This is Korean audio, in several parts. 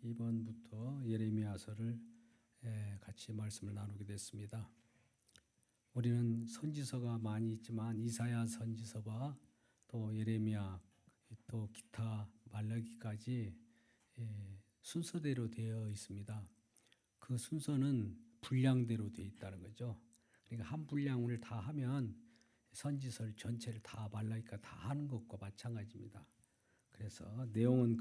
이번부터 예레미야서를 같이 말씀을 나누게 됐습니다. 우리는 선지서가 많이 있지만 이사야 선지서와 또 예레미야 또 기타 말라기까지 순서대로 되어 있습니다. 그 순서는 분량대로 되어 있다는 거죠. 그러니까 한 분량을 다 하면 선지서 전체를 다 말라기가 다 하는 것과 마찬가지입니다. 그래서 내용은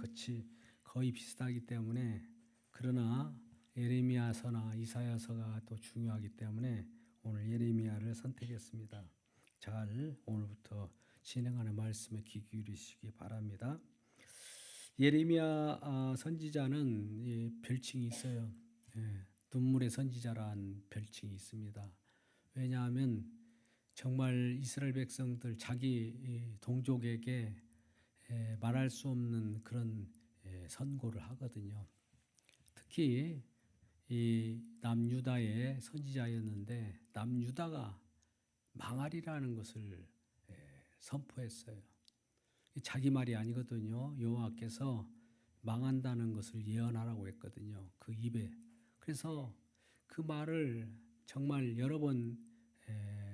거의 비슷하기 때문에, 그러나 예레미야서나 이사야서가 또 중요하기 때문에 오늘 예레미야를 선택했습니다. 잘 오늘부터 진행하는 말씀에 귀 기울이시기 바랍니다. 예레미야 선지자는 별칭이 있어요. 눈물의 선지자란 별칭이 있습니다. 왜냐하면 정말 이스라엘 백성들 자기 동족에게 말할 수 없는 그런 선고를 하거든요. 특히 이 남유다의 선지자였는데 남유다가 망하리라는 것을 선포했어요. 자기 말이 아니거든요. 여호와께서 망한다는 것을 예언하라고 했거든요. 그 입에. 그래서 그 말을 정말 여러 번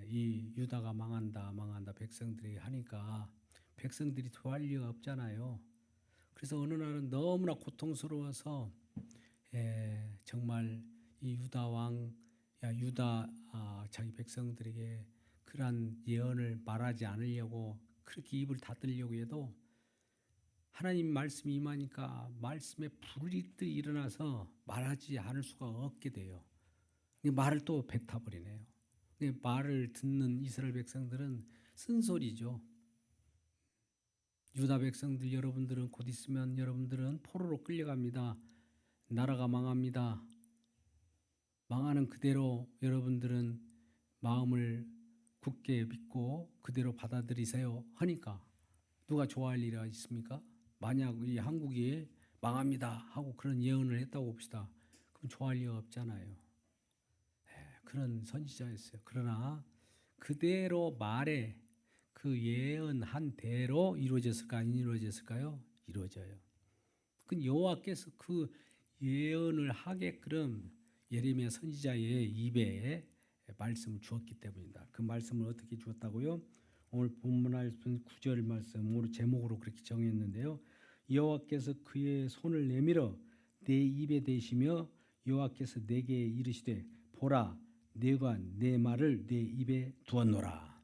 이 유다가 망한다 백성들이 하니까 백성들이 도할 리가 없잖아요. 그래서 어느 날은 너무나 고통스러워서 정말 이 유다 왕, 유다 자기 백성들에게 그러한 예언을 말하지 않으려고 그렇게 입을 닫으려고 해도 하나님 말씀이 임하니까 말씀에 불이익들이 일어나서 말하지 않을 수가 없게 돼요. 말을 또 뱉어버리네요. 말을 듣는 이스라엘 백성들은 쓴소리죠. 유다 백성들 여러분들은 곧 있으면 여러분들은 포로로 끌려갑니다. 나라가 망합니다. 망하는 그대로 여러분들은 마음을 굳게 믿고 그대로 받아들이세요 하니까 누가 좋아할 일이 있습니까? 만약 이 한국이 망합니다 하고 그런 예언을 했다고 봅시다. 그럼 좋아할 리가 없잖아요. 그런 선지자였어요. 그러나 그대로 말에 그 예언한 대로 이루어졌을까 안 이루어졌을까요? 이루어져요. 그 여호와께서 그 예언을 하게끔 예레미야 선지자의 입에 말씀을 주었기 때문이다. 그 말씀을 어떻게 주었다고요? 오늘 본문 말씀 9절 말씀으로 제목으로 그렇게 정했는데요. 여호와께서 그의 손을 내밀어 내 입에 대시며 여호와께서 내게 이르시되 보라 내가 내 말을 내 입에 두었노라.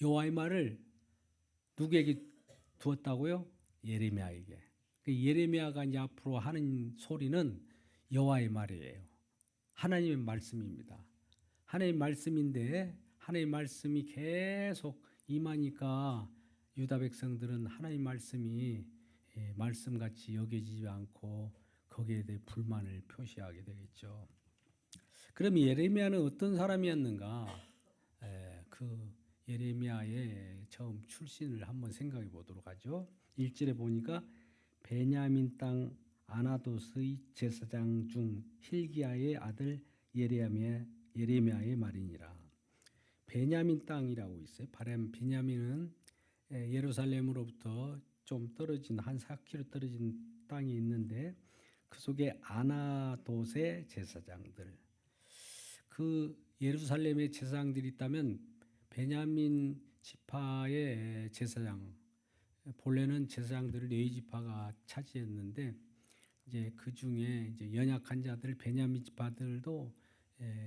여호와의 말을 누구에게 두었다고요? 예레미야에게. 예레미야가 이제 앞으로 하는 소리는 여호와의 말이에요. 하나님의 말씀입니다. 하나님의 말씀인데 하나님의 말씀이 계속 임하니까 유다 백성들은 하나님의 말씀이 말씀같이 여겨지지 않고 거기에 대해 불만을 표시하게 되겠죠. 그럼 예레미야는 어떤 사람이었는가? 그 예레미야의 처음 출신을 한번 생각해 보도록 하죠. 1절에 보니까 베냐민 땅 아나도스의 제사장 중 힐기야의 아들 예레미야의 말이니라. 베냐민 땅이라고 있어요. 베냐민은 예루살렘으로부터 좀 떨어진 한 4km 떨어진 땅이 있는데 그 속에 아나돗의 제사장들, 그 예루살렘의 제사장들이 있다면 베냐민 지파의 제사장, 본래는 제사장들을 네 지파가 차지했는데 이제 그 중에 이제 연약한 자들 베냐민 지파들도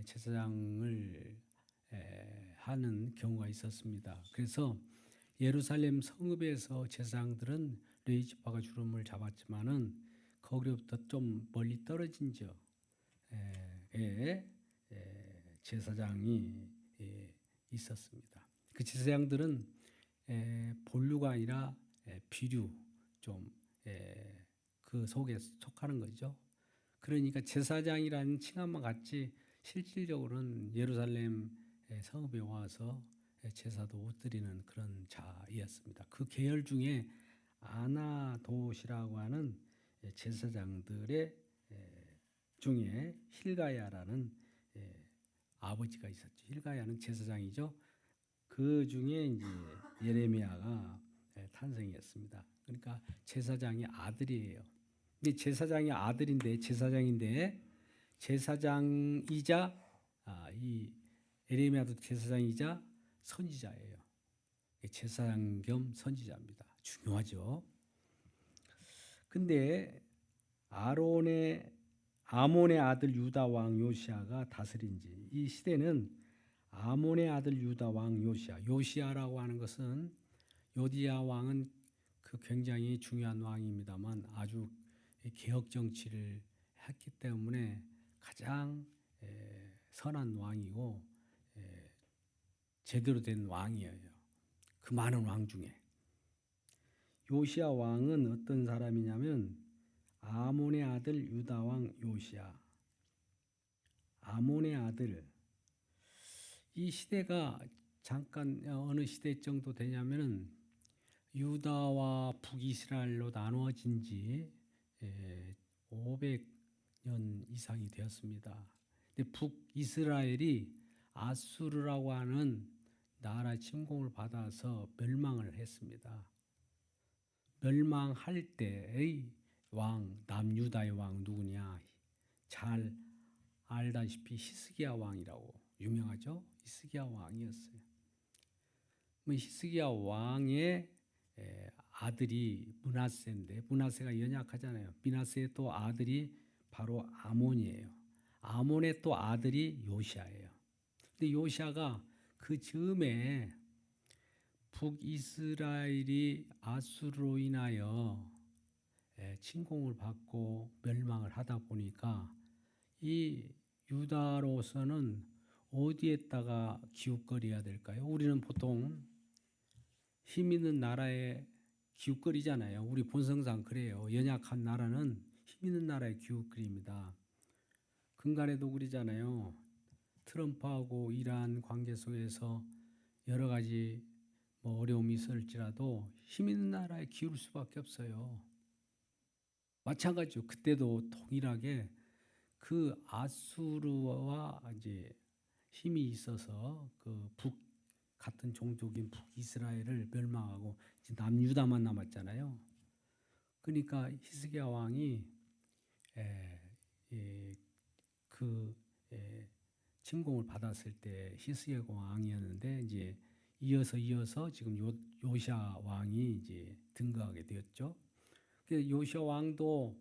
제사장을 하는 경우가 있었습니다. 그래서 예루살렘 성읍에서 제사장들은 레위 지파가 주름을 잡았지만은 거기로부터 좀 멀리 떨어진 지역에 제사장이 있었습니다. 그 제사장들은 본류가 아니라 비류, 좀 그 속에 속하는 거죠. 그러니까 제사장이라는 칭함만 같이 실질적으로는 예루살렘 성읍에 와서 제사도 못 드리는 그런 자이었습니다. 그 계열 중에 아나돗이라고 하는 제사장들의 중에 힐가야라는 아버지가 있었죠. 힐가야는 제사장이죠. 그 중에 이제 예레미야가 탄생했습니다. 그러니까 제사장의 아들이에요. 근데 제사장의 아들인데 제사장이자 이 에레미야도 제사장이자 선지자예요. 제사장 겸 선지자입니다. 중요하죠. 근데 아몬의 아들 유다 왕 요시아가 다스린 이 시대는 아몬의 아들 유다 왕 요시아라고 하는 것은 요디야 왕은 그 굉장히 중요한 왕입니다만 아주 개혁 정치를 했기 때문에 가장 선한 왕이고 제대로 된 왕이에요. 그 많은 왕 중에 요시아 왕은 어떤 사람이냐면 아몬의 아들 유다 왕 요시아. 아몬의 아들. 이 시대가 잠깐 어느 시대 정도 되냐면은 유다와 북이스라엘로 나누어진 지 500년 이상이 되었습니다. 근데 북이스라엘이 아수르라고 하는 나라 침공을 받아서 멸망을 했습니다. 멸망할 때의 왕, 남유다의 왕 누구냐? 잘 알다시피 히스기야 왕이라고 유명하죠? 히스기야 왕이었어요. 히스기야 왕의 아들이 므낫세인데 므낫세가 연약하잖아요. 므낫세의 또 아들이 바로 아몬이에요. 아몬의 또 아들이 요시아예요. 근데 요시아가 그 즈음에 북이스라엘이 아수르로 인하여 침공을 받고 멸망을 하다 보니까 이 유다로서는 어디에다가 기웃거려야 될까요? 우리는 보통 힘 있는 나라에 기웃거리잖아요. 우리 본성상 그래요. 연약한 나라는 힘 있는 나라에 기웃거립니다. 근간에도 그러잖아요. 트럼프하고 이란 관계 속에서 여러 가지 어려움이 있을지라도 힘 있는 나라에 기울 수밖에 없어요. 마찬가지죠. 그때도 동일하게 그 아수르와 이제 힘이 있어서 그 북 같은 종족인 북이스라엘을 멸망하고 이제 남유다만 남았잖아요. 그러니까 히스기야 왕이 침공을 받았을 때 히스기야 왕이었는데 이제 이어서 지금 요시아 왕이 이제 등극하게 되었죠. 요시아 왕도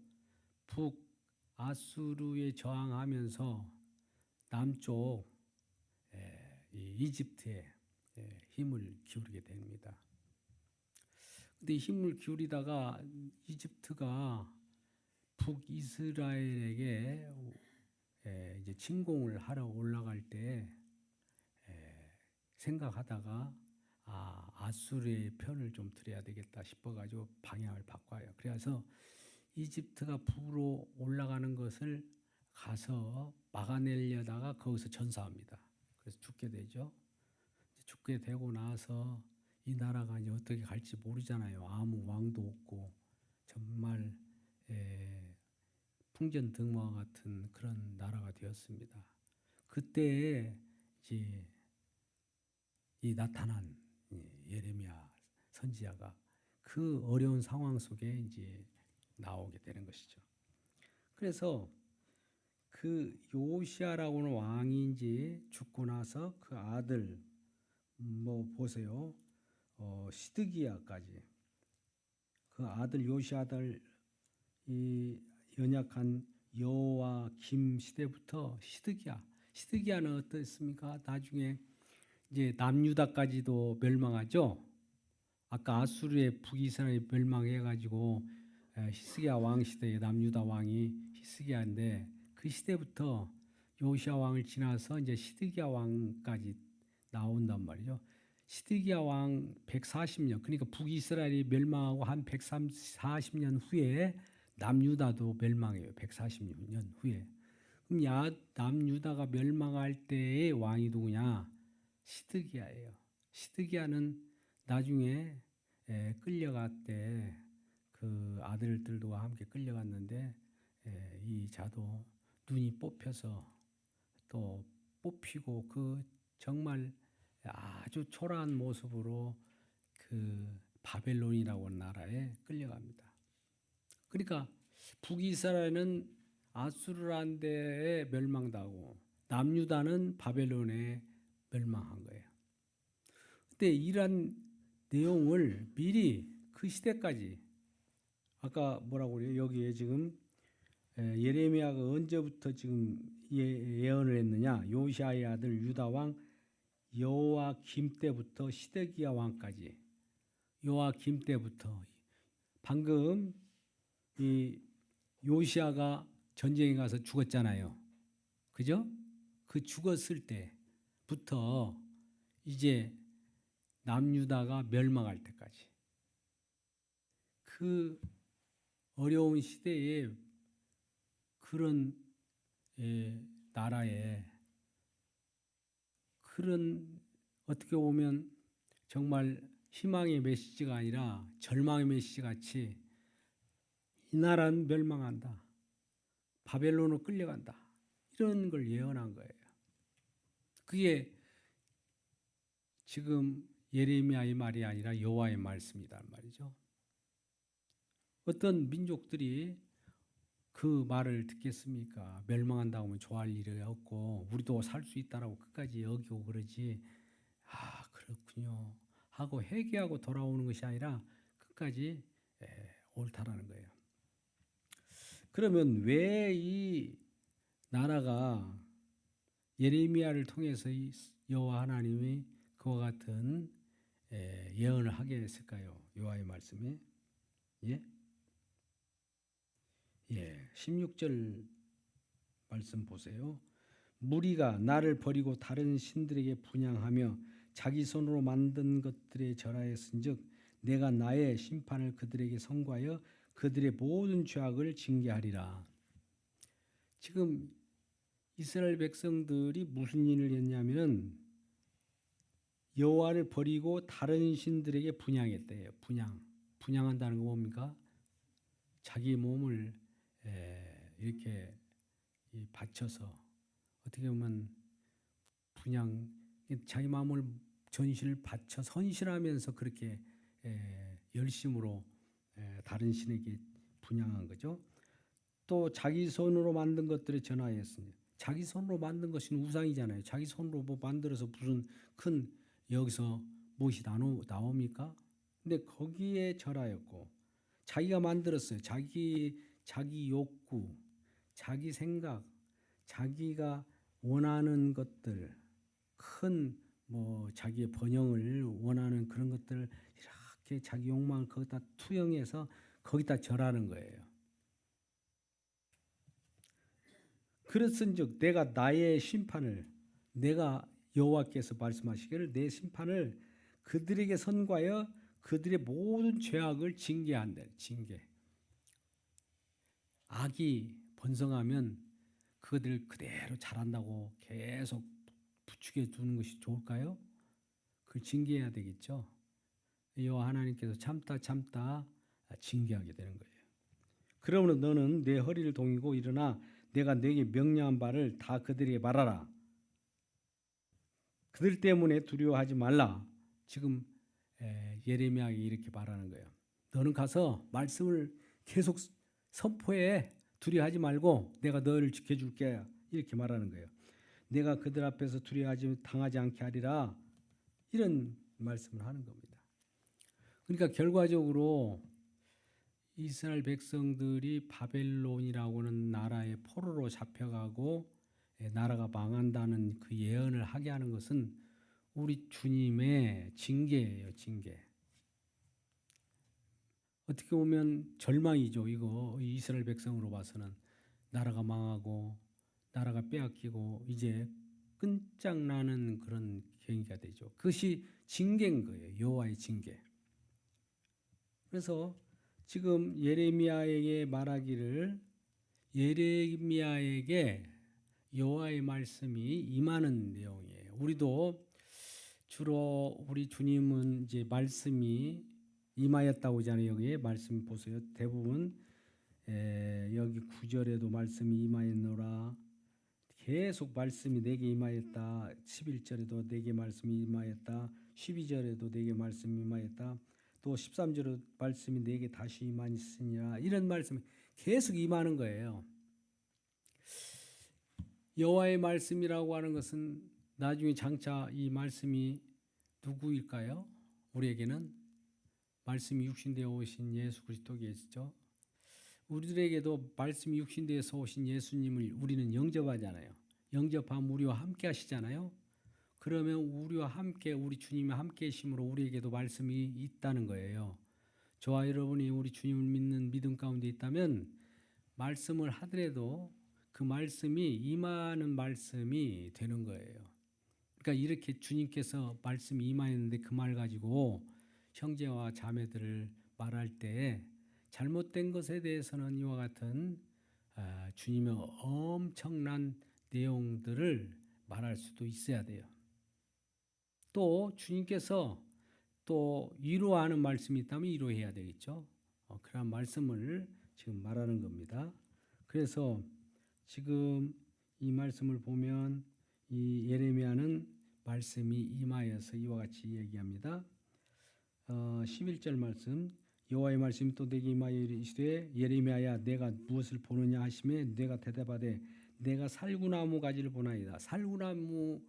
북 아수르에 저항하면서 남쪽 이집트에 힘을 기울이게 됩니다. 근데 힘을 기울이다가 이집트가 북이스라엘에게 이제 침공을 하러 올라갈 때 생각하다가 아수르의 편을 좀 들어야 되겠다 싶어가지고 방향을 바꿔요. 그래서 이집트가 북으로 올라가는 것을 가서 막아내려다가 거기서 전사합니다. 그래서 죽게 되죠. 죽게 되고 나서 이 나라가 이제 어떻게 갈지 모르잖아요. 아무 왕도 없고 정말 풍전등화와 같은 그런 나라가 되었습니다. 그때 이제 이 나타난 예레미야 선지자가 그 어려운 상황 속에 이제 나오게 되는 것이죠. 그래서 그 요시아라고는 왕이 이제 죽고 나서 그 아들 보세요. 시드기야까지 그 아들 요시아 아들 이 연약한 여호와김 시대부터 시드기야는 어떻습니까? 나중에 이제 남유다까지도 멸망하죠. 아까 아수르의 북이스라엘이 멸망해가지고 히스기야 왕 시대에 남유다 왕이 히스기야인데 그 시대부터 요시아 왕을 지나서 이제 시드기야 왕까지 나온단 말이죠. 시드기야 왕 140년 그러니까 북이스라엘이 멸망하고 한 140년 후에 남유다도 멸망해요. 140년 후에. 그럼 남유다가 멸망할 때의 왕이 누구냐? 시드기야예요. 시드기야는 나중에 끌려갔대. 그 아들들과 함께 끌려갔는데 이 자도 눈이 뽑혀서 또 뽑히고 그 정말 아주 초라한 모습으로 그 바벨론이라고 하는 나라에 끌려갑니다. 그러니까 북이스라엘은 아수르란데에 멸망당하고 남유다는 바벨론에 멸망한 거예요. 근데 이러한 내용을 미리 그 시대까지 아까 뭐라고 그래요? 여기에 지금 예레미야가 언제부터 지금 예언을 했느냐? 요시아의 아들 유다 왕 여호와김 때부터 시드기야 왕까지 여호와김 때부터 방금 이 요시아가 전쟁에 가서 죽었잖아요. 그죠? 그 죽었을 때부터 이제 남유다가 멸망할 때까지 그 어려운 시대에 그런 나라에 그런 어떻게 보면 정말 희망의 메시지가 아니라 절망의 메시지 같이 이 나라는 멸망한다. 바벨론으로 끌려간다. 이런 걸 예언한 거예요. 그게 지금 예레미야의 말이 아니라 여호와의 말씀이란 말이죠. 어떤 민족들이 그 말을 듣겠습니까? 멸망한다고 하면 좋아할 일이 없고 우리도 살 수 있다라고 끝까지 여기고 그러지. 아 그렇군요 하고 회개하고 돌아오는 것이 아니라 끝까지 옳다라는 거예요. 그러면 왜 이 나라가 예레미야를 통해서 여호와 하나님이 그와 같은 예언을 하게 했을까요? 여호와의 말씀이 16절 말씀 보세요. 무리가 나를 버리고 다른 신들에게 분향하며 자기 손으로 만든 것들에 절하였은즉 내가 나의 심판을 그들에게 선고하여 그들의 모든 죄악을 징계하리라. 지금 이스라엘 백성들이 무슨 일을 했냐면은 여호와를 버리고 다른 신들에게 분향했대요. 분향한다는 거 뭡니까? 자기 몸을 이렇게 바쳐서 어떻게 보면 분향 자기 마음을 전신을 바쳐 선실하면서 그렇게 열심으로 다른 신에게 분향한 거죠. 또 자기 손으로 만든 것들에 전하였으니 자기 손으로 만든 것은 우상이잖아요. 자기 손으로 뭐 만들어서 무슨 큰 여기서 무엇이 나옵니까? 근데 거기에 절하였고 자기가 만들었어요. 자기 욕구, 자기 생각, 자기가 원하는 것들, 큰 뭐 자기의 번영을 원하는 그런 것들을 이렇게 자기 욕망을 거기다 투영해서 거기다 절하는 거예요. 그랬은즉 내가 나의 심판을 내가 여호와께서 말씀하시기를 내 심판을 그들에게 선고하여 그들의 모든 죄악을 징계한다. 징계. 악이 번성하면 그들을 그대로 잘한다고 계속 부추겨 두는 것이 좋을까요? 그걸 징계해야 되겠죠. 여호와 하나님께서 참다 징계하게 되는 거예요. 그러므로 너는 내 허리를 동이고 일어나 내가 네게 명령한 바를 다 그들에게 말하라. 그들 때문에 두려워하지 말라. 지금 예레미야가 이렇게 말하는 거예요. 너는 가서 말씀을 계속 선포해. 두려워하지 말고 내가 너를 지켜줄게. 이렇게 말하는 거예요. 내가 그들 앞에서 당하지 않게 하리라. 이런 말씀을 하는 겁니다. 그러니까 결과적으로 이스라엘 백성들이 바벨론이라고는 나라의 포로로 잡혀가고 나라가 망한다는 그 예언을 하게 하는 것은 우리 주님의 징계예요. 징계. 어떻게 보면 절망이죠. 이거 이스라엘 백성으로 봐서는 나라가 망하고 나라가 빼앗기고 이제 끝장나는 그런 계기가 되죠. 그것이 징계인 거예요. 여호와의 징계. 그래서 지금 예레미야에게 말하기를 예레미야에게 여호와의 말씀이 임하는 내용이에요. 우리도 주로 우리 주님은 이제 말씀이 임하였다고 하잖아요. 여기에 말씀 보세요. 대부분 여기 9절에도 말씀이 임하였노라. 계속 말씀이 내게 임하였다. 11절에도 내게 말씀이 임하였다. 12절에도 내게 말씀이 임하였다. 또 13절에 말씀이 내게 다시 임하였으니라. 이런 말씀이 계속 임하는 거예요. 여호와의 말씀이라고 하는 것은 나중에 장차 이 말씀이 누구일까요? 우리에게는 말씀이 육신되어 오신 예수 그리스도겠죠. 우리들에게도 말씀이 육신되어서 오신 예수님을 우리는 영접하잖아요. 영접하면 우리와 함께 하시잖아요. 그러면 우리와 함께 우리 주님이 함께 계심으로 우리에게도 말씀이 있다는 거예요. 저와 여러분이 우리 주님을 믿는 믿음 가운데 있다면 말씀을 하더라도 그 말씀이 임하는 말씀이 되는 거예요. 그러니까 이렇게 주님께서 말씀이 임하였는데 그 말 가지고 형제와 자매들을 말할 때 잘못된 것에 대해서는 이와 같은 주님의 엄청난 내용들을 말할 수도 있어야 돼요. 또 주님께서 또 위로하는 말씀이 있다면 위로해야 되겠죠. 그런 말씀을 지금 말하는 겁니다. 그래서 지금 이 말씀을 보면 이 예레미야는 말씀이 임하여서 이와 같이 얘기합니다. 11절 말씀, 여호와의 말씀이 또 내게 임하여 이르시되 예레미야야 내가 무엇을 보느냐 하시매 내가 대답하되 내가 살구나무 가지를 보나이다. 살구나무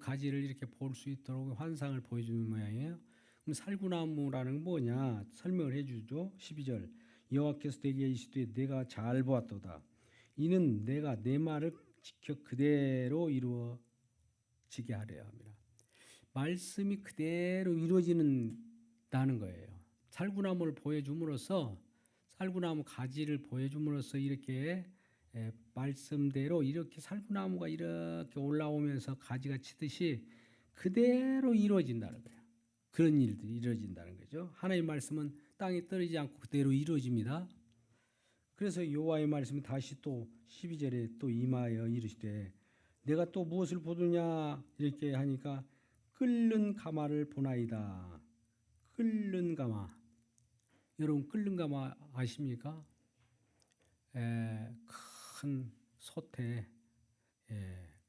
가지를 이렇게 볼 수 있도록 환상을 보여주는 모양이에요. 그럼 살구나무라는 건 뭐냐 설명을 해주죠. 12절 여호와께서 내게 이르시되 내가 잘 보았도다. 이는 내가 내 말을 지켜 그대로 이루어지게 하려 합니다. 말씀이 그대로 이루어지는다는 거예요. 살구나무를 보여줌으로써 살구나무 가지를 보여줌으로써 이렇게 말씀대로 이렇게 살구나무가 이렇게 올라오면서 가지가 치듯이 그대로 이루어진다는 거예요. 그런 일들이 이루어진다는 거죠. 하나님의 말씀은 땅에 떨어지지 않고 그대로 이루어집니다. 그래서 여호와의 말씀이 다시 또 12절에 또 임하여 이르시되 내가 또 무엇을 보느냐 이렇게 하니까 끓는 가마를 보나이다. 끓는 가마. 여러분 끓는 가마 아십니까? 큰 솥에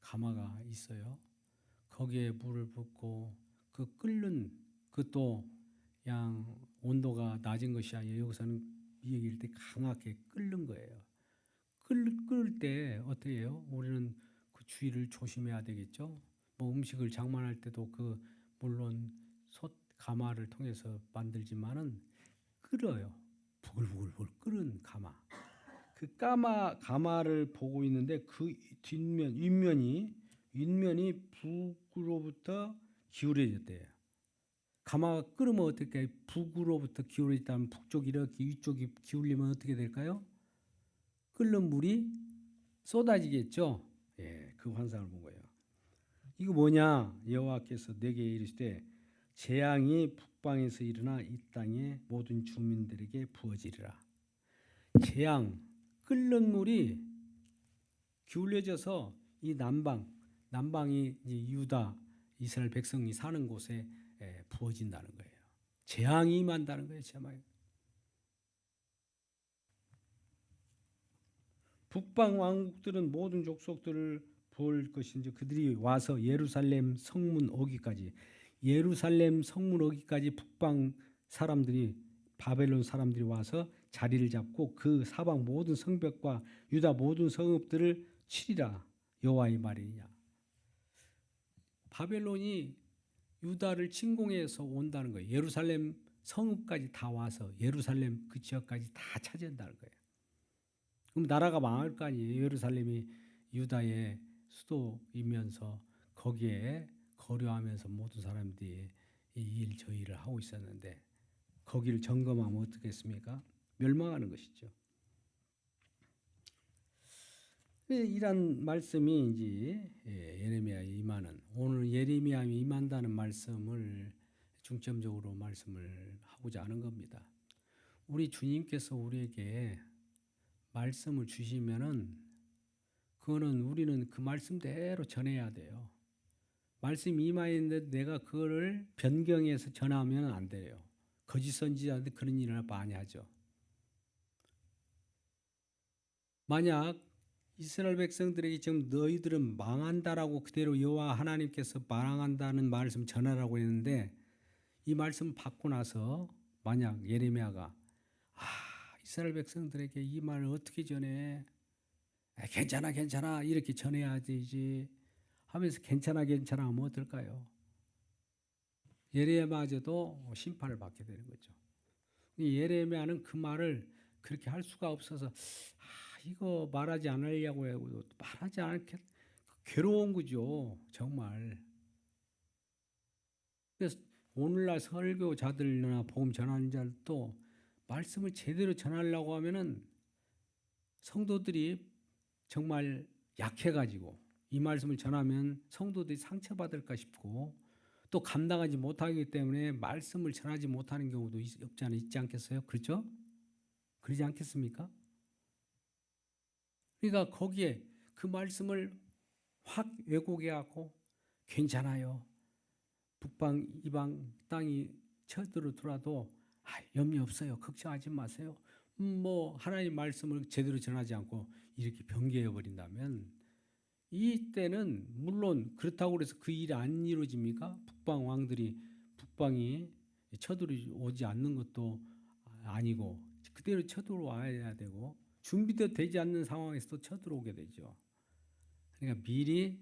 가마가 있어요. 거기에 물을 붓고 그 끓는 그것도 양 온도가 낮은 것이 아니에요. 여기서는 이 얘기일 때 강하게 끓는 거예요. 끓을 때 어떻게 해요? 우리는 그 주의를 조심해야 되겠죠. 뭐 음식을 장만할 때도 그 물론 솥 가마를 통해서 만들지만은 끓어요. 부글부글 끓은 가마. 그 가마를 보고 있는데 그 뒷면 윗면이 북으로부터 기울어졌대요. 가마가 끓으면 어떻게 북으로부터 기울어졌다면 북쪽이 이렇게 위쪽이 기울리면 어떻게 될까요? 끓는 물이 쏟아지겠죠. 그 환상을 본 거예요. 이거 뭐냐? 여호와께서 내게 이르시되 재앙이 북방에서 일어나 이 땅의 모든 주민들에게 부어지리라. 재앙, 끓는 물이 기울여져서 이 남방이 유다 이스라엘 백성이 사는 곳에 부어진다는 거예요. 재앙이 임한다는 거예요. 제말. 북방 왕국들은 모든 족속들을 볼 것인지 그들이 와서 예루살렘 성문 오기까지 북방 사람들이 바벨론 사람들이 와서 자리를 잡고 그 사방 모든 성벽과 유다 모든 성읍들을 치리라. 여호와의 말이냐. 바벨론이 유다를 침공해서 온다는 거예요. 예루살렘 성읍까지 다 와서 예루살렘 그 지역까지 다 차지한다는 거예요. 그럼 나라가 망할 거 아니에요. 예루살렘이 유다의 수도이면서 거기에 거류하면서 모든 사람들이 이 일 저 일을 하고 있었는데 거기를 점검하면 어떻겠습니까? 멸망하는 것이죠. 이란 말씀이 이제 예레미야에 임하는 오늘 예레미야에 임한다는 말씀을 중점적으로 말씀을 하고자 하는 겁니다. 우리 주님께서 우리에게 말씀을 주시면은 그거는 우리는 그 말씀대로 전해야 돼요. 말씀이 임하였는데 내가 그거를 변경해서 전하면 안 돼요. 거짓 선지자들 그런 일을 많이 하죠. 만약 이스라엘 백성들에게 지금 너희들은 망한다라고 그대로 여호와 하나님께서 망한다는 말씀 전하라고 했는데 이 말씀 받고 나서 만약 예레미야가 이스라엘 백성들에게 이 말을 어떻게 전해? 괜찮아, 괜찮아 이렇게 전해야 되지 하면서 괜찮아, 괜찮아 하면 어떨까요? 예레미야마저도 심판을 받게 되는 거죠. 예레미야는 그 말을 그렇게 할 수가 없어서 이거 말하지 않으려고 해도 말하지 않게 괴로운 거죠. 정말. 그래서 오늘날 설교자들이나 복음 전하는 자들도 말씀을 제대로 전하려고 하면은 성도들이 정말 약해가지고 이 말씀을 전하면 성도들이 상처받을까 싶고 또 감당하지 못하기 때문에 말씀을 전하지 못하는 경우도 있지 않겠어요? 그렇죠? 그러지 않겠습니까? 그러니까 거기에 그 말씀을 확 왜곡해갖고 괜찮아요. 북방 이방 땅이 쳐들어들어도 염려 없어요. 걱정하지 마세요. 뭐 하나님 말씀을 제대로 전하지 않고 이렇게 변개해 버린다면 이때는 물론 그렇다고 해서 그 일이 안 이루어집니까? 북방 왕들이 북방이 쳐들어오지 않는 것도 아니고 그대로 쳐들어와야 되고 준비도 되지 않는 상황에서도 쳐들어오게 되죠. 그러니까 미리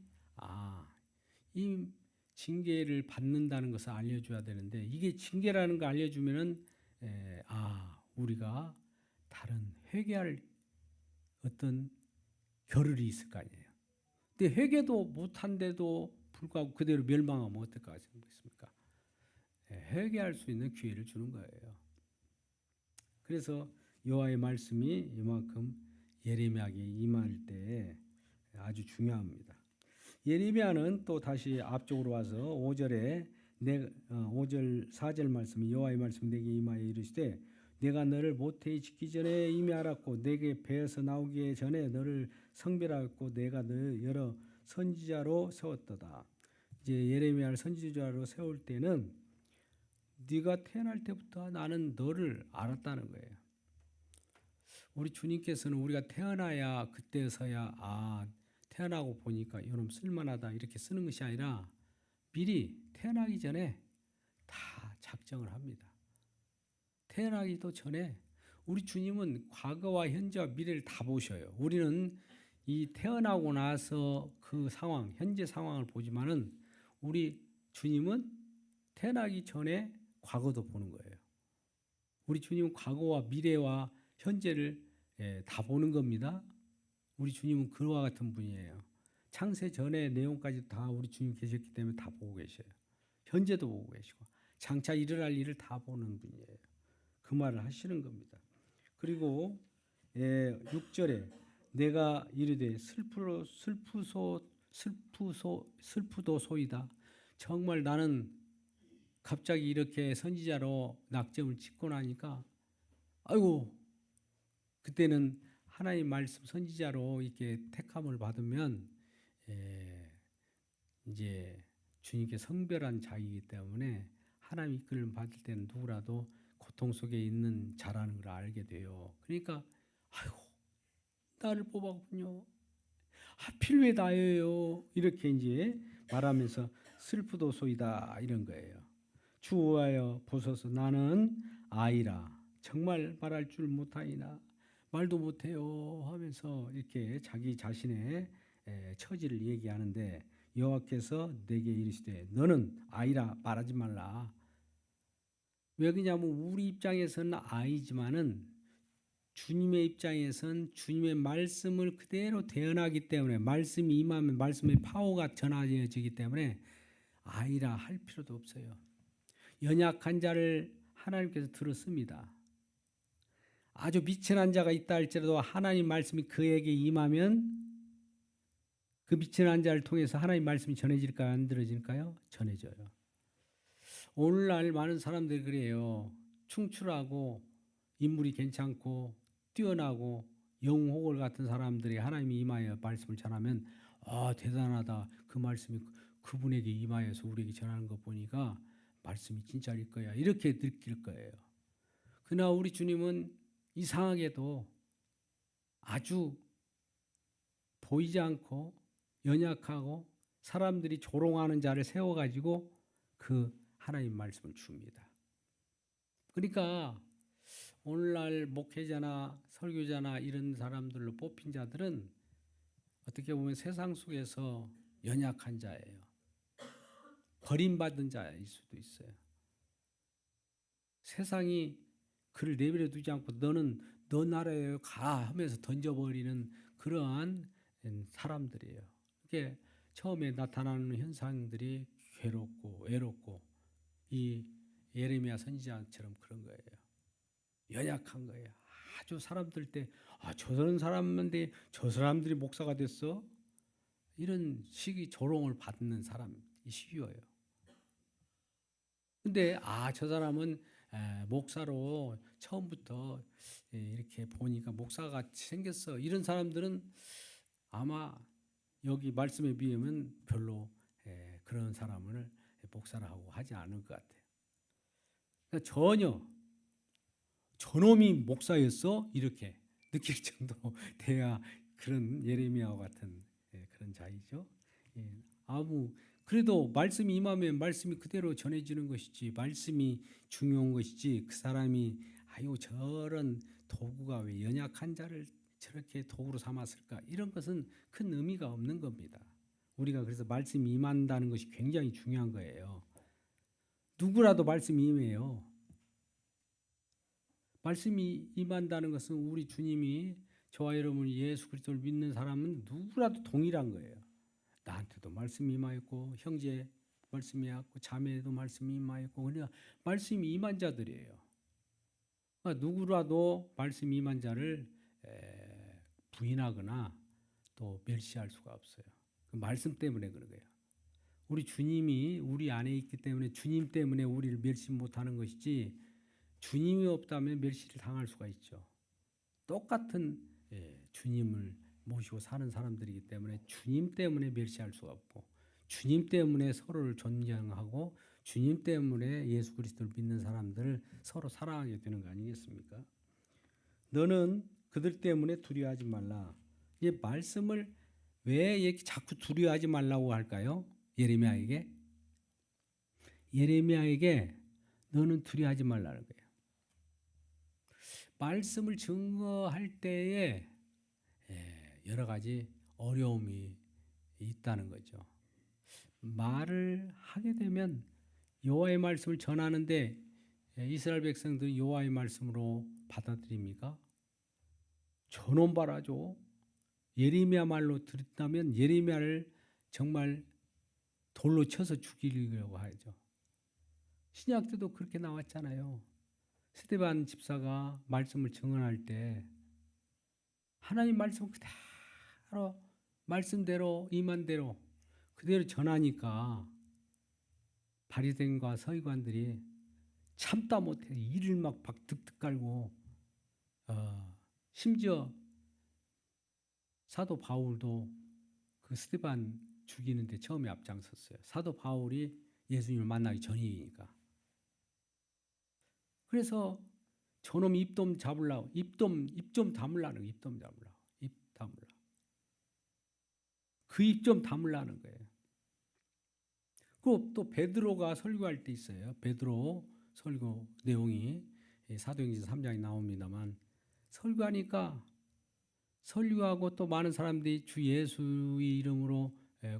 이 징계를 받는다는 것을 알려줘야 되는데 이게 징계라는 거 알려주면은 우리가 다른 회개할 어떤 겨를이 있을 거 아니에요. 근데 회개도 못한데도 불구하고 그대로 멸망하면 어떨까 생각했습니까? 회개할 수 있는 기회를 주는 거예요. 그래서 여호와의 말씀이 이만큼 예레미야에게 임할 때 아주 중요합니다. 예레미야는 또 다시 앞쪽으로 와서 5절 4절 말씀이 여호와의 말씀이 내게 임하여 이르시되 내가 너를 모태에 짓기 전에 이미 알았고 내게 배에서 나오기 전에 너를 성별하였고 내가 너를 여러 선지자로 세웠도다. 이제 예레미야를 선지자로 세울 때는 네가 태어날 때부터 나는 너를 알았다는 거예요. 우리 주님께서는 우리가 태어나야 그때서야 태어나고 보니까 이놈 쓸만하다 이렇게 쓰는 것이 아니라 미리 태어나기 전에 다 작정을 합니다. 태어나기도 전에 우리 주님은 과거와 현재와 미래를 다 보셔요. 우리는 이 태어나고 나서 그 상황, 현재 상황을 보지만은 우리 주님은 태어나기 전에 과거도 보는 거예요. 우리 주님은 과거와 미래와 현재를 다 보는 겁니다. 우리 주님은 그와 같은 분이에요. 창세 전의 내용까지 다 우리 주님 계셨기 때문에 다 보고 계셔요. 현재도 보고 계시고 장차 일어날 일을 다 보는 분이에요. 그 말을 하시는 겁니다. 그리고 6절에 내가 이르되 슬프도소이다. 정말 나는 갑자기 이렇게 선지자로 낙점을 찍고 나니까 아이고 그때는 하나님 말씀 선지자로 이렇게 택함을 받으면 이제 주님께 성별한 자이기 때문에 하나님 이끌림 받을 때는 누구라도 고통 속에 있는 자라는 걸 알게 돼요. 그러니까 아이고 나를 뽑았군요. 하필 왜 나예요? 이렇게 이제 말하면서 슬프도소이다 이런 거예요. 주하여 보소서 나는 아이라 정말 말할 줄 못하이나 말도 못해요 하면서 이렇게 자기 자신의 처지를 얘기하는데 여호와께서 내게 이르시되 너는 아이라 말하지 말라. 왜 그러냐면 우리 입장에서는 아이지만은 주님의 입장에선 주님의 말씀을 그대로 대언하기 때문에 말씀이 임하면 말씀의 파워가 전하여지기 때문에 아이라 할 필요도 없어요. 연약한 자를 하나님께서 들었습니다. 아주 미천한 자가 있다 할지라도 하나님 말씀이 그에게 임하면 그 미천한 자를 통해서 하나님 말씀이 전해질까요? 안 들어질까요? 전해져요. 오늘날 많은 사람들이 그래요. 충출하고 인물이 괜찮고 뛰어나고 영호걸 같은 사람들이 하나님이 임하여 말씀을 전하면 대단하다. 그 말씀이 그분에게 임하여서 우리에게 전하는 거 보니까 말씀이 진짜일 거야. 이렇게 느낄 거예요. 그러나 우리 주님은 이상하게도 아주 보이지 않고 연약하고 사람들이 조롱하는 자를 세워가지고 그 하나님 말씀을 줍니다. 그러니까 오늘날 목회자나 설교자나 이런 사람들로 뽑힌 자들은 어떻게 보면 세상 속에서 연약한 자예요. 버림받은 자일 수도 있어요. 세상이 그를 내버려 두지 않고 너는 너 나라에 가 하면서 던져버리는 그러한 사람들이에요. 이게 처음에 나타나는 현상들이 괴롭고 외롭고 이 예레미야 선지자처럼 그런 거예요. 연약한 거예요. 아주 사람들 때 저런 사람인데 저 사람들이 목사가 됐어? 이런 시기 조롱을 받는 사람이 쉬워요. 근데 저 사람은 목사로 처음부터 이렇게 보니까 목사같이 생겼어. 이런 사람들은 아마 여기 말씀에 비하면 별로 그런 사람을 목사라고 하지 않을 것 같아요. 그러니까 전혀 저놈이 목사였어? 이렇게 느낄 정도 돼야 그런 예레미야와 같은 그런 자이죠. 그래도 말씀이 임하면 말씀이 그대로 전해지는 것이지, 말씀이 중요한 것이지, 그 사람이 저런 도구가 왜 연약한 자를 저렇게 도구로 삼았을까, 이런 것은 큰 의미가 없는 겁니다. 우리가 그래서 말씀이 임한다는 것이 굉장히 중요한 거예요. 누구라도 말씀이 임해요. 말씀이 임한다는 것은 우리 주님이 저와 여러분이 예수 그리스도를 믿는 사람은 누구라도 동일한 거예요. 나한테도 말씀이 임하였고 형제 말씀이 임하였고 자매도 말씀이 임하였고 그러니까 말씀이 임한 자들이에요. 그러니까 누구라도 말씀이 임한 자를 부인하거나 또 멸시할 수가 없어요. 그 말씀 때문에 그런 거예요. 우리 주님이 우리 안에 있기 때문에 주님 때문에 우리를 멸시 못하는 것이지, 주님이 없다면 멸시를 당할 수가 있죠. 똑같은 주님을 모시고 사는 사람들이기 때문에 주님 때문에 멸시할 수가 없고, 주님 때문에 서로를 존경하고 주님 때문에 예수 그리스도를 믿는 사람들을 서로 사랑하게 되는 거 아니겠습니까? 너는 그들 때문에 두려워하지 말라. 이 말씀을 왜 이렇게 자꾸 두려워하지 말라고 할까요? 예레미야에게 너는 두려워하지 말라는 거예요. 말씀을 증거할 때에 여러 가지 어려움이 있다는 거죠. 말을 하게 되면 여호와의 말씀을 전하는데 이스라엘 백성들이 여호와의 말씀으로 받아들입니까? 저놈 봐라죠. 예레미야 말로 들었다면 예레미야를 정말 돌로 쳐서 죽이려고 하죠. 신약 때도 그렇게 나왔잖아요. 스데반 집사가 말씀을 증언할 때 하나님 말씀 그대로 말씀대로 임한대로 그대로 전하니까 바리새인과 서기관들이 참다 못해 이를 막 득득 깔고 심지어 사도 바울도 그 스데반 죽이는데 처음에 앞장섰어요. 사도 바울이 예수님을 만나기 전이니까. 그래서 저놈 입 좀 다물라고 입 좀 다물라는 그 입 좀 다물라는 거예요. 그리고 또 베드로가 설교할 때 있어요. 베드로 설교 내용이 사도행전 3장에 나옵니다만, 설교하고 또 많은 사람들이 주 예수의 이름으로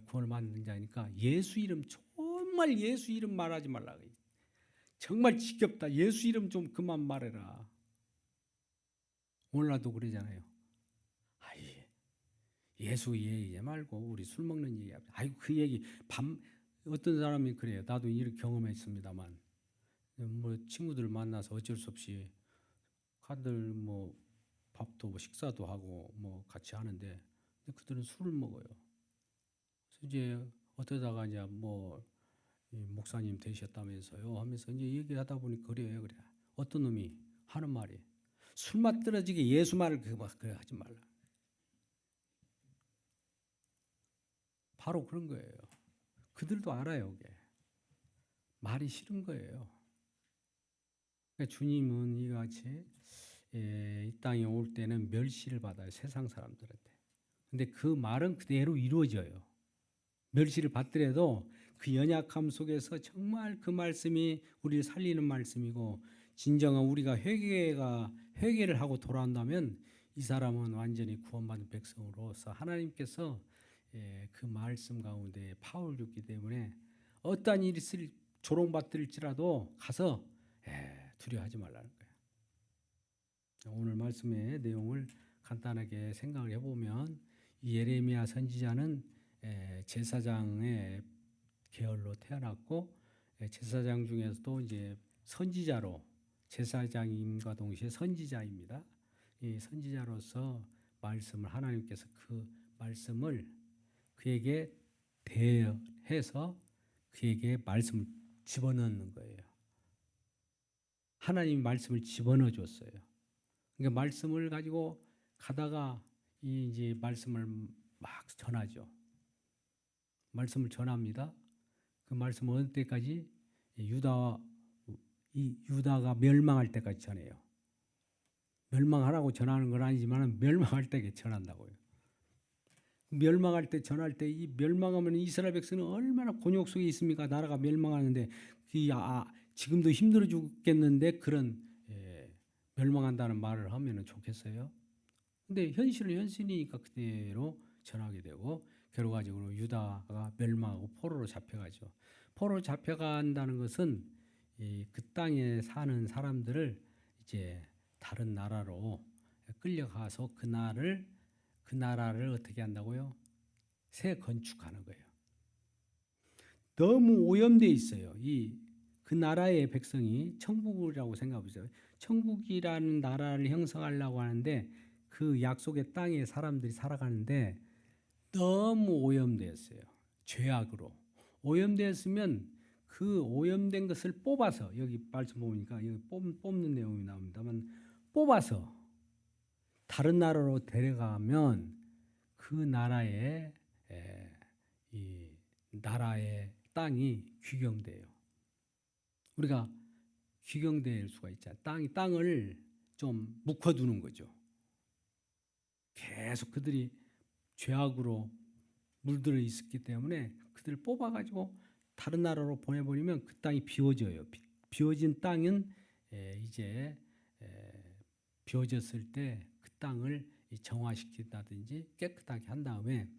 구원을 받는 자니까 예수 이름, 정말 예수 이름 말하지 말라고. 정말 지겹다. 예수 이름 좀 그만 말해라. 오늘날도 그러잖아요. 예수 얘기 말고 우리 술 먹는 얘기합니다. 그 얘기 어떤 사람이 그래요. 나도 이렇게 경험했습니다만, 뭐 친구들 만나서 어쩔 수 없이 다들 뭐 밥도 식사도 하고 뭐 같이 하는데 그들은 술을 먹어요. 그래서 이제 어쩌다가 이제 뭐 목사님 되셨다면서요 하면서 이제 얘기하다 보니 그래요. 어떤 놈이 하는 말이 술맛 떨어지게 예수 말을 그래 하지 말라. 바로 그런 거예요. 그들도 알아요. 그게 말이 싫은 거예요. 그러니까 주님은 이같이 이 땅에 올 때는 멸시를 받아요. 세상 사람들한테. 근데 그 말은 그대로 이루어져요. 멸시를 받더라도 그 연약함 속에서 정말 그 말씀이 우리를 살리는 말씀이고, 진정한 우리가 회개를 하고 돌아온다면 이 사람은 완전히 구원받은 백성으로서 하나님께서 그 말씀 가운데 파워를 줬기 때문에 어떠한 일이 조롱받을지라도 가서 두려워하지 말라는 거예요. 오늘 말씀의 내용을 간단하게 생각을 해보면 이 예레미야 선지자는 제사장의 계열로 태어났고 제사장 중에서도 이제 선지자로 제사장임과 동시에 선지자입니다. 이 선지자로서 말씀을 하나님께서 그 말씀을 그에게 대해서 그에게 말씀을 집어넣는 거예요. 하나님이 말씀을 집어넣어 줬어요. 그러니까 말씀을 가지고 가다가 이제 말씀을 막 전하죠. 말씀을 전합니다. 그 말씀은 어느 때까지? 유다가 멸망할 때까지 전해요. 멸망하라고 전하는 건 아니지만 멸망할 때 전한다고요. 멸망할 때 전할 때 이 멸망하면 이스라엘 백성은 얼마나 곤욕 속에 있습니까? 나라가 멸망하는데 지금도 힘들어 죽겠는데 그런 멸망한다는 말을 하면 좋겠어요. 근데 현실은 현실이니까 그대로 전하게 되고 결과적으로 유다가 멸망하고 포로로 잡혀가죠. 포로로 잡혀간다는 것은 그 땅에 사는 사람들을 이제 다른 나라로 끌려가서 그 나라를 어떻게 한다고요? 새 건축하는 거예요. 너무 오염돼 있어요. 그 나라의 백성이 천국이라고 생각해보세요. 천국이라는 나라를 형성하려고 하는데 그 약속의 땅에 사람들이 살아가는데 너무 오염되었어요. 죄악으로. 오염되었으면 그 오염된 것을 뽑아서 여기 말씀 보니까 여기 뽑는 내용이 나옵니다만 뽑아서 다른 나라로 데려가면 그 나라의 땅이 귀경돼요. 우리가 귀경될 수가 있잖아요. 땅을 좀 묵혀두는 거죠. 계속 그들이 죄악으로 물들어 있었기 때문에 그들을 뽑아가지고 다른 나라로 보내버리면 그 땅이 비워져요. 비워진 땅은 이제 비워졌을 때 그 땅을 정화시킨다든지 깨끗하게 한 다음에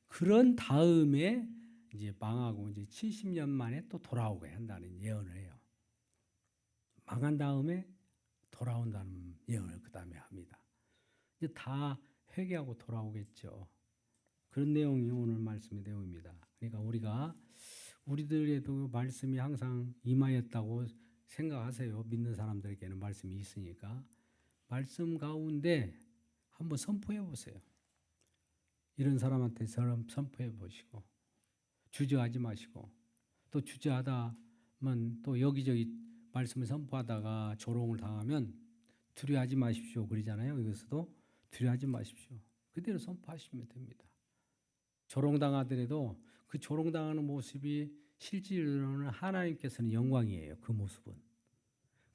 그런 다음에 이제 망하고 이제 70년 만에 또 돌아오게 한다는 예언을 해요. 망한 다음에 돌아온다는 예언을 그 다음에 합니다. 이제 다 회개하고 돌아오겠죠. 그런 내용이 오늘 말씀의 내용입니다. 그러니까 우리들에도 말씀이 항상 임하였다고 생각하세요. 믿는 사람들에게는 말씀이 있으니까. 말씀 가운데 한번 선포해 보세요. 이런 사람한테 선포해 보시고 주저하지 마시고 또 주저하다면 또 여기저기 말씀을 선포하다가 조롱을 당하면 두려워하지 마십시오. 그러잖아요. 여기서도 두려워하지 마십시오. 그대로 선포하시면 됩니다. 조롱당하더라도 그 조롱당하는 모습이 실제로는 하나님께서는 영광이에요. 그 모습은.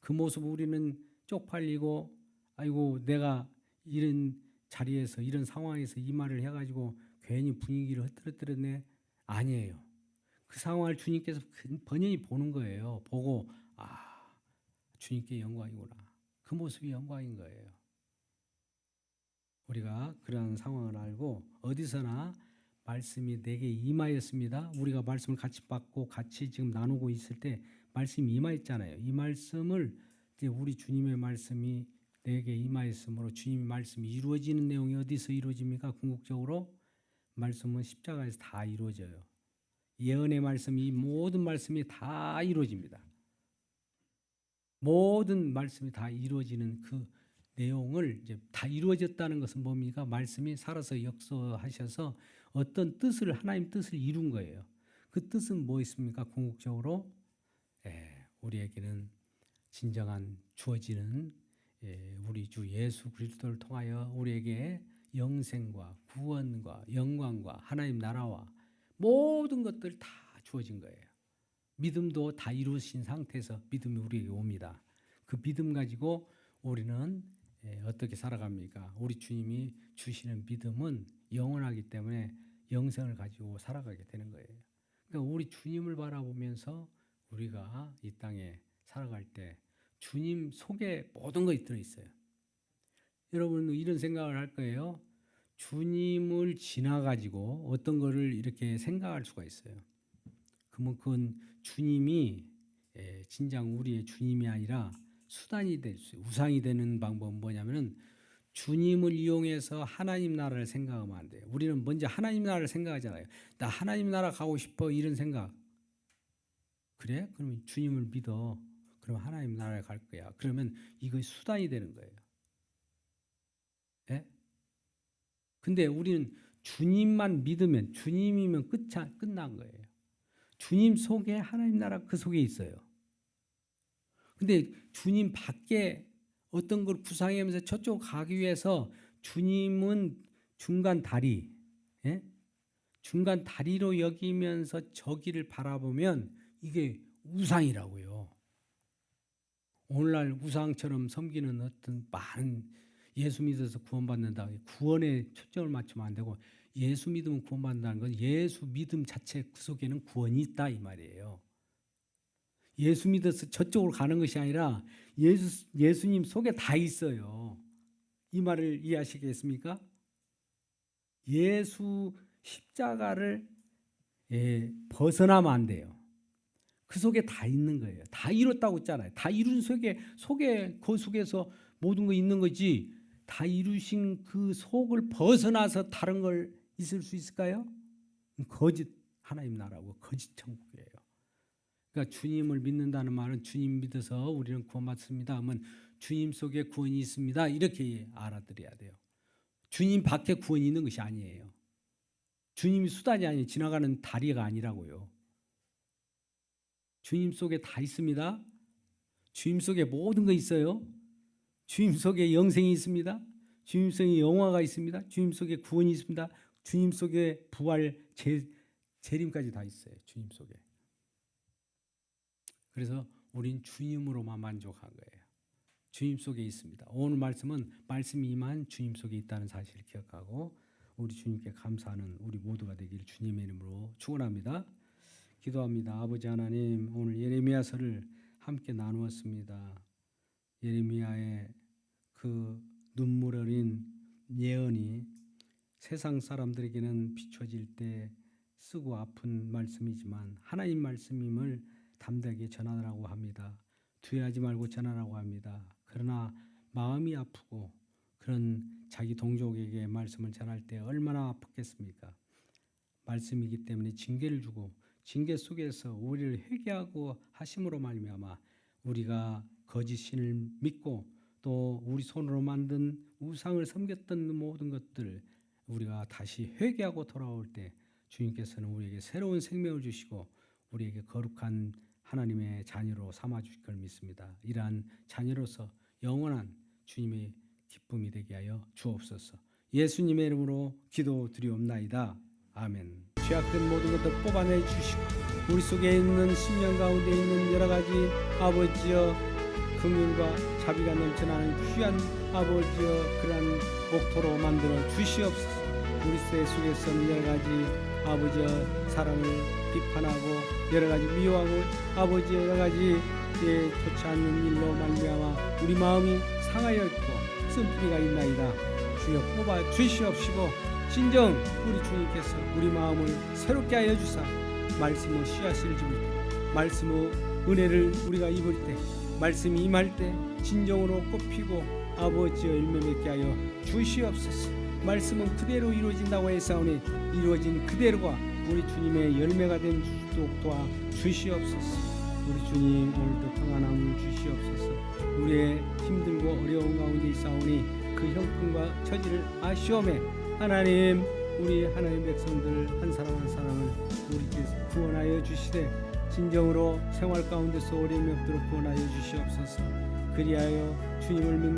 그 모습 우리는 쪽팔리고 아이고 내가 이런 자리에서 이런 상황에서 이 말을 해가지고 괜히 분위기를 흐트러뜨렸네. 아니에요. 그 상황을 주님께서 번연히 보는 거예요. 보고 주님께 영광이구나. 그 모습이 영광인 거예요. 우리가 그러한 상황을 알고 어디서나 말씀이 내게 임하였습니다. 우리가 말씀을 같이 받고 같이 지금 나누고 있을 때 말씀이 임하였잖아요. 이 말씀을 이제 우리 주님의 말씀이 내게 임하였으므로 주님의 말씀이 이루어지는 내용이 어디서 이루어집니까? 궁극적으로 말씀은 십자가에서 다 이루어져요. 예언의 말씀이 모든 말씀이 다 이루어집니다. 모든 말씀이 다 이루어지는 그 내용을 이제 다 이루어졌다는 것은 뭡니까? 말씀이 살아서 역사하셔서 어떤 뜻을 하나님 뜻을 이룬 거예요. 그 뜻은 뭐 있습니까? 궁극적으로 우리에게는 진정한 주어지는 우리 주 예수 그리스도를 통하여 우리에게 영생과 구원과 영광과 하나님 나라와 모든 것들 다 주어진 거예요. 믿음도 다 이루신 상태에서 믿음이 우리에게 옵니다. 그 믿음 가지고 우리는 어떻게 살아갑니까? 우리 주님이 주시는 믿음은 영원하기 때문에 영생을 가지고 살아가게 되는 거예요. 그러니까 우리 주님을 바라보면서 우리가 이 땅에 살아갈 때 주님 속에 모든 것이 들어있어요. 여러분 이런 생각을 할 거예요. 주님을 지나가지고 어떤 거를 이렇게 생각할 수가 있어요. 그러면 그건 주님이 진정 우리의 주님이 아니라 수단이 될 수, 우상이 되는 방법은 뭐냐면은 주님을 이용해서 하나님 나라를 생각하면 안 돼요. 우리는 먼저 하나님 나라를 생각하잖아요. 나 하나님 나라 가고 싶어 이런 생각. 그래? 그러면 주님을 믿어. 그럼 하나님 나라에 갈 거야. 그러면 이거 수단이 되는 거예요. 예? 근데 우리는 주님만 믿으면 주님이면 끝난 거예요. 주님 속에 하나님 나라 그 속에 있어요. 근데 주님 밖에 어떤 걸 구상하면서 저쪽 가기 위해서 주님은 중간 다리, 예? 중간 다리로 여기면서 저기를 바라보면 이게 우상이라고요. 오늘날 우상처럼 섬기는 어떤 많은 예수 믿어서 구원받는다. 구원에 초점을 맞추면 안 되고 예수 믿으면 구원받는다는 건 예수 믿음 자체 그 속에는 구원이 있다 이 말이에요. 예수 믿어서 저쪽으로 가는 것이 아니라 예수님 속에 다 있어요. 이 말을 이해하시겠습니까? 예수 십자가를 벗어나면 안 돼요. 그 속에 다 있는 거예요. 다 이뤘다고 했잖아요. 다 이룬 그 속에서 모든 거 있는 거지. 다 이루신 그 속을 벗어나서 다른 걸 있을 수 있을까요? 거짓 하나님 나라고 거짓 천국이에요. 그러니까 주님을 믿는다는 말은 주님 믿어서 우리는 구원받습니다 하면 주님 속에 구원이 있습니다. 이렇게 알아들어야 돼요. 주님 밖에 구원이 있는 것이 아니에요. 주님이 수단이 아니에요. 지나가는 다리가 아니라고요. 주님 속에 다 있습니다. 주님 속에 모든 거 있어요. 주님 속에 영생이 있습니다. 주님 속에 영화가 있습니다. 주님 속에 구원이 있습니다. 주님 속에 부활, 재림까지 다 있어요. 주님 속에. 그래서 우린 주님으로만 만족한 거예요. 주님 속에 있습니다. 오늘 말씀은 말씀이 임한 주님 속에 있다는 사실을 기억하고 우리 주님께 감사하는 우리 모두가 되길 주님의 이름으로 축원합니다. 기도합니다. 아버지 하나님, 오늘 예레미야서를 함께 나누었습니다. 예레미야의 그 눈물 어린 예언이 세상 사람들에게는 비춰질 때 쓰고 아픈 말씀이지만 하나님 말씀임을 담대하게 전하라고 합니다. 두려워하지 말고 전하라고 합니다. 그러나 마음이 아프고 그런 자기 동족에게 말씀을 전할 때 얼마나 아팠겠습니까? 말씀이기 때문에 징계를 주고 징계 속에서 우리를 회개하고 하심으로 말미암아 우리가 거짓 신을 믿고 또 우리 손으로 만든 우상을 섬겼던 모든 것들 우리가 다시 회개하고 돌아올 때 주님께서는 우리에게 새로운 생명을 주시고 우리에게 거룩한 하나님의 자녀로 삼아 주실 걸 믿습니다. 이러한 자녀로서 영원한 주님의 기쁨이 되게 하여 주옵소서. 예수님의 이름으로 기도드리옵나이다. 아멘. 죄악된 모든 것들 뽑아내 주시고 우리 속에 있는 심령 가운데 있는 여러 가지 아버지여 긍휼과 자비가 넘쳐나는 귀한 아버지여 그러한 목토로 만들어 주시옵소서. 우리 속에서는 여러 가지 아버지여 사랑을 비판하고 여러 가지 미워하고 아버지 여러 가지 좋지 않는 일로 말미암아 우리 마음이 상하여 있고 쓴뿌리가 있나이다. 주여 뽑아 주시옵시고 진정 우리 주님께서 우리 마음을 새롭게 하여 주사 말씀의 씨앗을 집을 때 말씀의 은혜를 우리가 입을 때 말씀이 임할 때 진정으로 꽃피고 아버지의 열매 맺게 하여 주시옵소서. 말씀은 그대로 이루어진다고 했사오니 이루어진 그대로가 우리 주님의 열매가 된 주도록 도와 주시옵소서. 우리 주님 오늘도 평안함을 주시옵소서. 우리의 힘들고 어려운 가운데 있사오니 그 형편과 처지를 아시오매 하나님 우리 하나님 백성들 한 사람 한 사람을 우리께서 구원하여 주시되 진정으로 생활 가운데서 어려움이 없도록 구원하여 주시옵소서. 그리하여 주님을 믿는